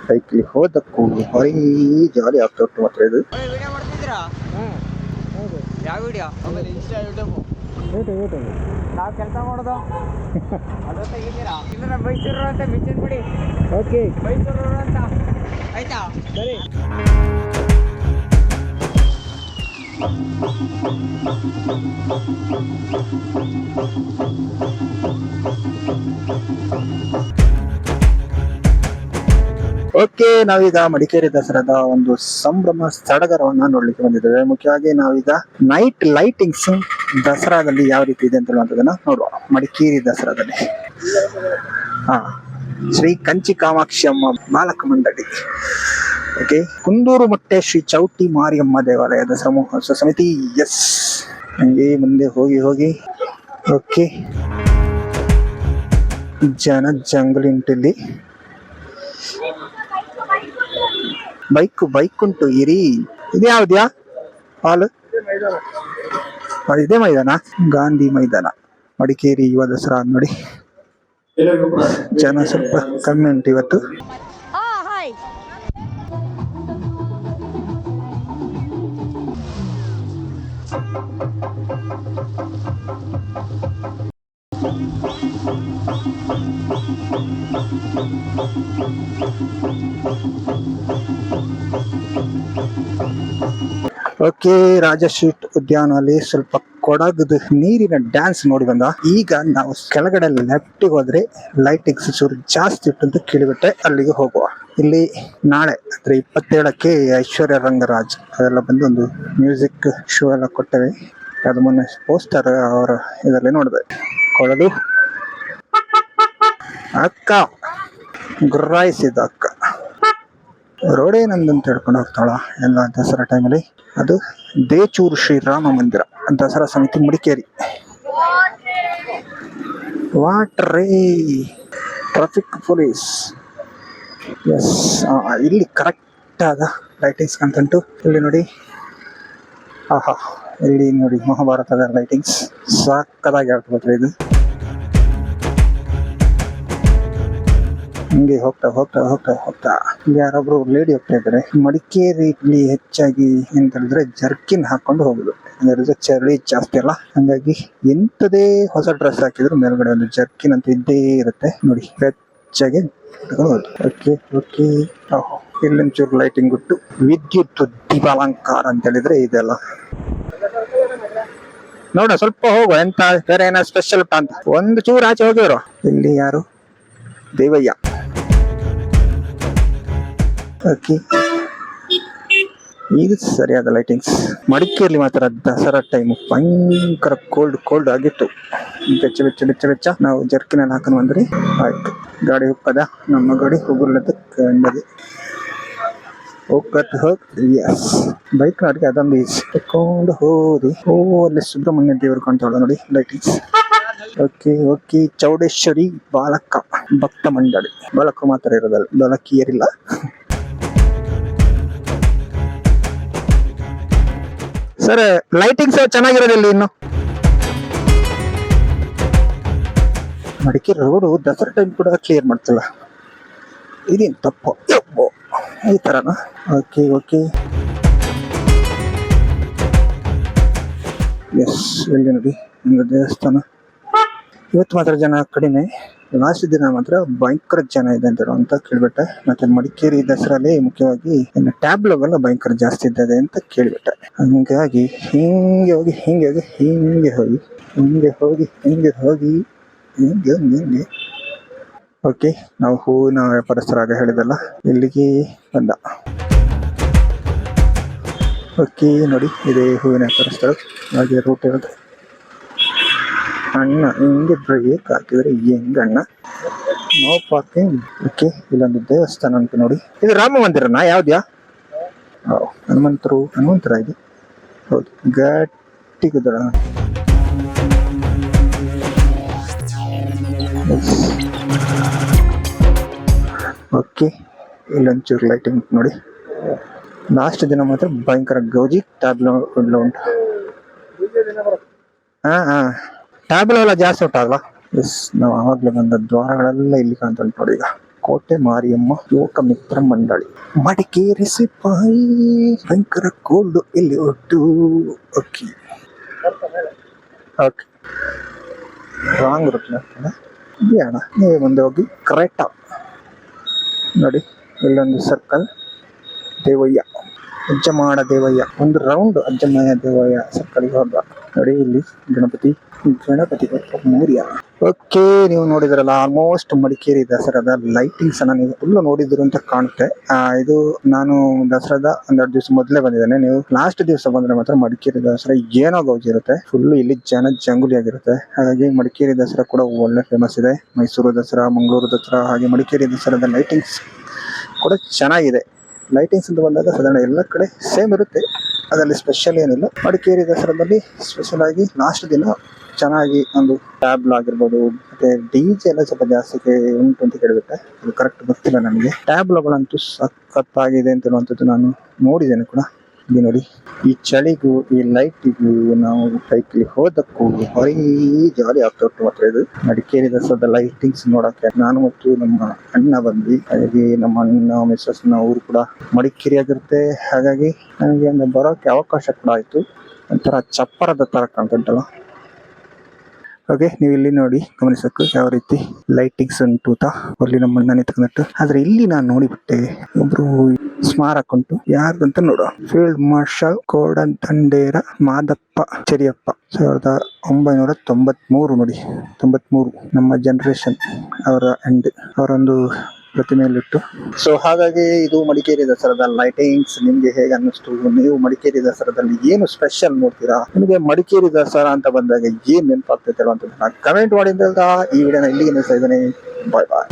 ಬೈಕ್ಲಿ ಹೋದಕ್ಕೂ ಭಾರಿ ಜಾಲಿ ಆಗ್ತಾ ಉಂಟು ಮಾತ್ರ ಇದು. ವಿಡಿಯೋ ಮಾಡ್ತಿದ್ದೀರಾ? ಹೌದು. ಯಾವ ವಿಡಿಯೋ? ಆಮೇಲೆ ಇನ್ಸ್ಟಾ ಯೂಟ್ಯೂಬ್. ನಾವು ಕೆಲಸ ಮಾಡೋದು ಅದು ತೆಗಿತೀರಾ? ಇಲ್ಲ ಮೈಸೂರು ಅಂತ ಮಿಂಚಿನ ಬಿಡಿ. ಓಕೆ, ಮೈಸೂರು ಅಂತ ಆಯ್ತಾ? ಸರಿ. ಓಕೆ, ನಾವೀಗ ಮಡಿಕೇರಿ ದಸರಾದ ಒಂದು ಸಂಭ್ರಮ ಸಡಗರವನ್ನ ನೋಡ್ಲಿಕ್ಕೆ ಬಂದಿದ್ದೇವೆ. ಮುಖ್ಯವಾಗಿ ನಾವೀಗ ನೈಟ್ ಲೈಟಿಂಗ್ಸ್ ದಸರಾದಲ್ಲಿ ಯಾವ ರೀತಿ ಇದೆ ಅಂತ ಹೇಳುವಂಥದ್ದನ್ನ ನೋಡುವ. ಮಡಿಕೇರಿ ದಸರಾದಲ್ಲಿ ಶ್ರೀ ಕಂಚಿ ಕಾಮಾಕ್ಷಿ ಅಮ್ಮ ಬಾಲಕ ಮಂಡಳಿ, ಓಕೆ, ಕುಂದೂರು ಮೊಟ್ಟೆ ಶ್ರೀ ಚೌಟಿ ಮಾರಿಯಮ್ಮ ದೇವಾಲಯದ ಸಮೂಹ ಸಮಿತಿ. ಎಸ್, ಹಂಗೆ ಮುಂದೆ ಹೋಗಿ ಹೋಗಿ ಓಕೆ, ಜನ ಜಂಗಲ್ ಉಂಟಿಲ್ಲಿ. ಬೈಕ್ ಉಂಟು ಇರಿ. ಇದು ಯಾವ್ದ್ಯಾ ಹಾಲು? ಇದೇ ಮೈದಾನ, ಗಾಂಧಿ ಮೈದಾನ, ಮಡಿಕೇರಿ ಯುವ ದಸರಾ. ನೋಡಿ ಜನ ಸ್ವಲ್ಪ ಕಮ್ಮಿ ಉಂಟು ಇವತ್ತು. ಓಕೆ, ರಾಜಶ್ರೀಟ್ ಉದ್ಯಾನದಲ್ಲಿ ಸ್ವಲ್ಪ ಕೊಡಗದ ನೀರಿನ ಡ್ಯಾನ್ಸ್ ನೋಡಿ ಬಂದ. ಈಗ ನಾವು ಕೆಳಗಡೆ ಲೆಫ್ಟಿಗೆ ಹೋದ್ರೆ ಲೈಟಿಂಗ್ಸ್ ಚೂರು ಜಾಸ್ತಿ ಇಟ್ಟು ಅಂತ ಕೇಳಿಬಿಟ್ಟೆ, ಅಲ್ಲಿಗೆ ಹೋಗುವ. ಇಲ್ಲಿ ನಾಳೆ ಅಂದ್ರೆ 27ಕ್ಕೆ ಐಶ್ವರ್ಯ ರಂಗರಾಜ್ ಅದೆಲ್ಲ ಬಂದು ಒಂದು ಮ್ಯೂಸಿಕ್ ಶೋ ಎಲ್ಲ ಕೊಟ್ಟವೆ. ಅದು ಮೊನ್ನೆ ಪೋಸ್ಟರ್ ಅವರ ಇದರಲ್ಲಿ ನೋಡಿದೆ. ಕೊಡಲು ಅಕ್ಕ ಗುರ್ರಾಯಿಸಿದ ಅಕ್ಕ ರೋಡೇ ನಂದಂತ ಹೇಳ್ಕೊಂಡು ಹೋಗ್ತಾಳ ಎಲ್ಲ ದಸರಾ ಟೈಮಲ್ಲಿ. ಅದು ದೇಚೂರು ಶ್ರೀರಾಮ ಮಂದಿರ ದಸರಾ ಸಮಿತಿ ಮಡಿಕೇರಿ. ವಾಟ್ರೇ ಟ್ರಾಫಿಕ್ ಪೊಲೀಸ್. ಎಸ್, ಇಲ್ಲಿ ಕರೆಕ್ಟ್ ಆದ ಲೈಟಿಂಗ್ಸ್ ಕಾಣ್ತುಂಟು. ಇಲ್ಲಿ ನೋಡಿ, ಆಹಾ, ಇಲ್ಲಿ ನೋಡಿ ಮಹಾಭಾರತದ ಲೈಟಿಂಗ್ಸ್ ಸಾಕದಾಗಿ ಆಗ್ತದೆ ಇದು. ಹಿಂಗೆ ಹೋಗ್ತಾ ಹೋಗ್ತಾ ಹೋಗ್ತಾ ಹೋಗ್ತಾ ಯಾರೊಬ್ರು ಲೇಡಿ ಹೋಗ್ತಾ ಇದ್ದಾರೆ. ಮಡಿಕೇರಿಲಿ ಹೆಚ್ಚಾಗಿ ಎಂತ ಹೇಳಿದ್ರೆ ಜರ್ಕಿನ್ ಹಾಕೊಂಡು ಹೋಗುದು, ಅಂದ್ರೆ ಚಳಿ ಜಾಸ್ತಿ ಅಲ್ಲ, ಹಂಗಾಗಿ ಎಂತದೇ ಹೊಸ ಡ್ರೆಸ್ ಹಾಕಿದ್ರು ಮೇಲ್ಗಡೆ ಒಂದು ಜರ್ಕಿನ್ ಅಂತ ಇದ್ದೇ ಇರುತ್ತೆ. ನೋಡಿ ಹೆಚ್ಚಾಗಿ ಓಕೆ ಓಕೆ. ಇಲ್ಲೊಂಚೂರು ಲೈಟಿಂಗ್ ಬಿಟ್ಟು ವಿದ್ಯುತ್ ದೀಪಾಲಂಕಾರ ಅಂತ ಹೇಳಿದ್ರೆ ಇದೆಲ್ಲ ನೋಡ. ಸ್ವಲ್ಪ ಹೋಗುವ, ಎಂತ ಬೇರೆ ಏನೋ ಸ್ಪೆಷಲ್ ಅಂತ ಒಂದು ಚೂರು ಆಚೆ ಹೋಗಿದ್ರು. ಇಲ್ಲಿ ಯಾರು? ದೇವಯ್ಯ. ಓಕೆ, ಈಗ ಸರಿಯಾದ ಲೈಟಿಂಗ್ಸ್. ಮಡಿಕೇರಿಯಲ್ಲಿ ಮಾತ್ರ ದಸರಾ ಟೈಮ್ ಭಯಂಕರ ಕೋಲ್ಡ್ ಆಗಿತ್ತು. ಬೆಚ್ಚ ನಾವು ಜರ್ಕಿನಲ್ಲಿ ಹಾಕೊಂಡು ಬಂದ್ರಿ ಆಯ್ತು. ಗಾಡಿ ಹೋಗ್ತದ, ನಮ್ಮ ಗಾಡಿ ಹೋಗಲದ ಕಂಡದೆ ಹೋಗತ್ ಎಸ್. ಬೈಕ್ ನಾಡಿಗೆ ಅದೊಂದು ಈಸಿ ತಕೊಂಡು ಹೋದಿ. ಅಲ್ಲಿ ಸುಬ್ರಹ್ಮಣ್ಯ ದೇವರು ಕಾಣ್ತಾಳ ನೋಡಿ ಲೈಟಿಂಗ್ಸ್. ಓಕೆ ಓಕೆ, ಚೌಡೇಶ್ವರಿ ಬಾಲಕ ಭಕ್ತ ಮಂಡಳಿ. ಬಾಲಕರು ಮಾತ್ರ ಇರೋದಲ್ಲ, ಬಾಲಕಿಯರಿಲ್ಲ. ಸರ್, ಲೈಟಿಂಗ್ಸ್ ಚೆನ್ನಾಗಿರೋದಿಲ್ಲ ಇನ್ನು. ಮಡಿಕೇರಿ ರೋಡು ದಸರಾ ಟೈಮ್ ಕೂಡ ಕ್ಲಿಯರ್ ಮಾಡ್ತಿಲ್ಲ, ಇದೇನು ತಪ್ಪು ಈ ತರನ. Okay okay, yes. ಇಲ್ಲಿ ನೋಡಿ ಒಂದು ದೇವಸ್ಥಾನ. ಇವತ್ತು ಮಾತ್ರ ಜನ ಕಡಿಮೆ, ಲಾಸ್ಟ್ ದಿನ ಮಾತ್ರ ಭಯಂಕರ ಜನ ಇದೆ ಅಂತ ಕೇಳ್ಬಿಟ್ಟೆ. ಮತ್ತೆ ಮಡಿಕೇರಿ ದಸರಾಲಿ ಮುಖ್ಯವಾಗಿ ಟ್ಯಾಬ್ಲೋಗೆಲ್ಲ ಭಯಂಕರ ಜಾಸ್ತಿ ಇದ್ದದೆ ಅಂತ ಕೇಳ್ಬಿಟ್ಟೆ. ಹಂಗಾಗಿ ಹಿಂಗೆ ಹೋಗಿ ಹಿಂಗೆ ಹೋಗಿ ಹಿಂಗೆ ಹೋಗಿ ಹಿಂಗೆ ಹೋಗಿ ಹಿಂಗೆ ಹೋಗಿ ಹಿಂಗೆ ಹಿಂಗೆ. ಓಕೆ, ನಾವು ಹೂವಿನ ವ್ಯಾಪಾರಸ್ಥರಾಗ ಹೇಳಿದಲ್ಲ, ಇಲ್ಲಿಗೆ ಬಂದ. ಓಕೆ ನೋಡಿ, ಇದೇ ಹೂವಿನ ವ್ಯಾಪಾರಸ್ಥರು. ಹಾಗೆ ರೂಟ್ ಇರೋದು ಅಣ್ಣ ಹಿಂಗೆ ಬ್ರೇಕ್ ಹಾಕಿದ್ರೆ ಹೆಂಗಣ್ಣ, ನೋ ಪಾರ್ಕಿಂಗ್. ಓಕೆ, ಇಲ್ಲೊಂದು ದೇವಸ್ಥಾನ ಅಂತ ನೋಡಿ. ಇದು ರಾಮ ಮಂದಿರನಾ? ಯಾವ್ದ್ಯಾ? ಹನುಮಂತರ ಇದೆ. ಹೌದು, ಗಟ್ಟಿ ಗುದ್ದಡ. ಓಕೆ, ಇಲ್ಲೊಂಚೂರು ಲೈಟಿಂಗ್ ನೋಡಿ. ಲಾಸ್ಟ್ ದಿನ ಮಾತ್ರ ಭಯಂಕರ ಗೌಜಿ ಟ್ಯಾಬ್ಲೋ ಉಂಟು. ಟ್ಯಾಬ್ಲೆಟ್ ಎಲ್ಲ ಜಾಸ್ತಿ ಉಂಟಲ್ಲ. ಎಸ್, ನಾವು ಆವಾಗಲೇ ಬಂದ ದ್ವಾರಗಳೆಲ್ಲ ಇಲ್ಲಿ ಕಾಣ್ತಾ ಉಂಟು ನೋಡಿ. ಈಗ ಕೋಟೆ ಮಾರಿಯಮ್ಮ ಯುವಕ ಮಿತ್ರ ಮಂಡಳಿ, ಮಡಿಕೇರಿ ಸಿಪಾಯಿ, ಭಯಂಕರ ಕೋಲ್ಡ್ ಇಲ್ಲಿ ಒಟ್ಟು. ಓಕೆ ಓಕೆ, ರಾಂಗ್ ರೂಟ್ ಬೇಡ, ನೀವೇ ಮುಂದೆ ಹೋಗಿ. ಕರೆಕ್ಟಾ ನೋಡಿ, ಇಲ್ಲೊಂದು ಸರ್ಕಲ್, ದೇವಯ್ಯ, ಅಜ್ಜಮಾಡ ದೇವಯ್ಯ, ಒಂದು ರೌಂಡ್ ಅಜ್ಜಮಯ್ಯ ದೇವಯ್ಯ ಸರ್ಕಲ್ಗೆ ಹೋದ ನೋಡಿ. ಇಲ್ಲಿ ಗಣಪತಿ ಬಪ್ಪ ಮೌರ್ಯ. ಓಕೆ, ನೀವು ನೋಡಿದ್ರಲ್ಲ, ಆಲ್ಮೋಸ್ಟ್ ಮಡಿಕೇರಿ ದಸರಾದ ಲೈಟಿಂಗ್ಸ್ ಅನ್ನ ನೀವು ಫುಲ್ ನೋಡಿದ್ರು ಅಂತ ಕಾಣುತ್ತೆ. ಇದು ನಾನು ದಸರಾದ ಒಂದೆರಡು ದಿವಸ ಮೊದಲೇ ಬಂದಿದ್ದೇನೆ. ನೀವು ಲಾಸ್ಟ್ ದಿವಸ ಬಂದ್ರೆ ಮಾತ್ರ ಮಡಿಕೇರಿ ದಸರಾ ಏನೋ ಗೌಜಿ ಇರುತ್ತೆ, ಫುಲ್ ಇಲ್ಲಿ ಜನ ಜಂಗುಲಿ ಆಗಿರುತ್ತೆ. ಹಾಗಾಗಿ ಮಡಿಕೇರಿ ದಸರಾ ಕೂಡ ಒಳ್ಳೆ ಫೇಮಸ್ ಇದೆ. ಮೈಸೂರು ದಸರಾ, ಮಂಗಳೂರು ದಸರಾ, ಹಾಗೆ ಮಡಿಕೇರಿ ದಸರಾದ ಲೈಟಿಂಗ್ಸ್ ಕೂಡ ಚೆನ್ನಾಗಿದೆ. ಲೈಟಿಂಗ್ಸ್ ಅಂತ ಬಂದಾಗ ಸಾಧಾರಣ ಎಲ್ಲ ಕಡೆ ಸೇಮ್ ಇರುತ್ತೆ, ಅದರಲ್ಲಿ ಸ್ಪೆಷಲ್ ಏನಿಲ್ಲ. ಮಡಿಕೇರಿ ದಸರಾದಲ್ಲಿ ಸ್ಪೆಷಲ್ ಆಗಿ ಲಾಸ್ಟ್ ದಿನ ಚೆನ್ನಾಗಿ ಒಂದು ಟ್ಯಾಬ್ಲ್ ಆಗಿರ್ಬೋದು, ಮತ್ತೆ DJ ಎಲ್ಲ ಸ್ವಲ್ಪ ಜಾಸ್ತಿ ಉಂಟು ಅಂತ ಕೇಳಿಬಿಟ್ಟೆ, ಅದು ಕರೆಕ್ಟ್ ಗೊತ್ತಿಲ್ಲ ನನಗೆ. ಟ್ಯಾಬ್ಲುಗಳಂತೂ ಸಖತ್ತಾಗಿದೆ ಅಂತ ಹೇಳುವಂಥದ್ದು ನಾನು ನೋಡಿದ್ದೇನೆ ಕೂಡ. ಇಲ್ಲಿ ನೋಡಿ, ಈ ಚಳಿಗೂ ಈ ಲೈಟಿಗೂ ನಾವು ಬೈಕಲ್ಲಿ ಹೋದಕ್ಕೂ ಭಾರಿ ಜಾಲಿ ಆಗ್ತಾ ಉಂಟು. ಮಾತ್ರ ಇದು ಮಡಿಕೇರಿ ದಸರಾದ ಲೈಟಿಂಗ್ಸ್ ನೋಡಕ್ಕೆ ನಾನು ಮತ್ತು ನಮ್ಮ ಅಣ್ಣ ಬಂದ್ವಿ. ಹಾಗಾಗಿ ನಮ್ಮ ಅಣ್ಣ ಮಿಸ್ಸಸ್ನ ಊರು ಕೂಡ ಮಡಿಕೇರಿ ಆಗಿರುತ್ತೆ. ಹಾಗಾಗಿ ನನಗೆ ಒಂದು ಬರೋಕ್ಕೆ ಅವಕಾಶ ಕೂಡ ಆಯಿತು. ಒಂಥರ ಚಪ್ಪರದ ತರ ಕಾಣ್ತುಂಟಲ್ಲ. ಓಕೆ, ನೀವು ಇಲ್ಲಿ ನೋಡಿ ಗಮನಿಸಬೇಕು ಯಾವ ರೀತಿ ಲೈಟಿಂಗ್ಸ್ ಉಂಟು ಅಂತ. ಅಲ್ಲಿ ನಮ್ಮ ಅಣ್ಣ ನಿಂತ್ಕೊಂಡ್ಬಿಟ್ಟು, ಆದ್ರೆ ಇಲ್ಲಿ ನಾನು ನೋಡಿಬಿಟ್ಟೆ ಒಬ್ರು ಸ್ಮಾರಕ ಉಂಟು, ಯಾರ್ದಂತ ನೋಡು, ಫೀಲ್ಡ್ ಮಾರ್ಷಲ್ ಕೋಡಂತಂಡೇರ ಮಾದಪ್ಪ ಚೆರಿಯಪ್ಪ, 1993 ನೋಡಿ, 93 ನಮ್ಮ ಜನರೇಷನ್ ಅವರ ಎಂಡ್, ಅವರೊಂದು ಪ್ರತಿಮೆಯಲ್ಲಿಟ್ಟು. ಸೊ ಹಾಗಾಗಿ ಇದು ಮಡಿಕೇರಿ ದಸರಾದ ಲೈಟಿಂಗ್ಸ್ ನಿಮ್ಗೆ ಹೇಗೆ ಅನ್ನಿಸ್ತು? ನೀವು ಮಡಿಕೇರಿ ದಸರಾದಲ್ಲಿ ಏನು ಸ್ಪೆಷಲ್ ನೋಡ್ತೀರಾ? ನಿಮಗೆ ಮಡಿಕೇರಿ ದಸರಾ ಅಂತ ಬಂದಾಗ ಏನ್ ನೆನಪಾಗ್ತೈತೆ ಅನ್ನುವಂಥದ್ದು ಕಮೆಂಟ್ ಮಾಡಿ ಅಂತ ಹೇಳ್ತಾ ಈ ವಿಡಿಯೋನ ಇಲ್ಲಿಗೆ ನಿಲ್ಲಿಸ್ತಾ ಇದ್ದೇನೆ. ಬಾಯ್ ಬಾಯ್.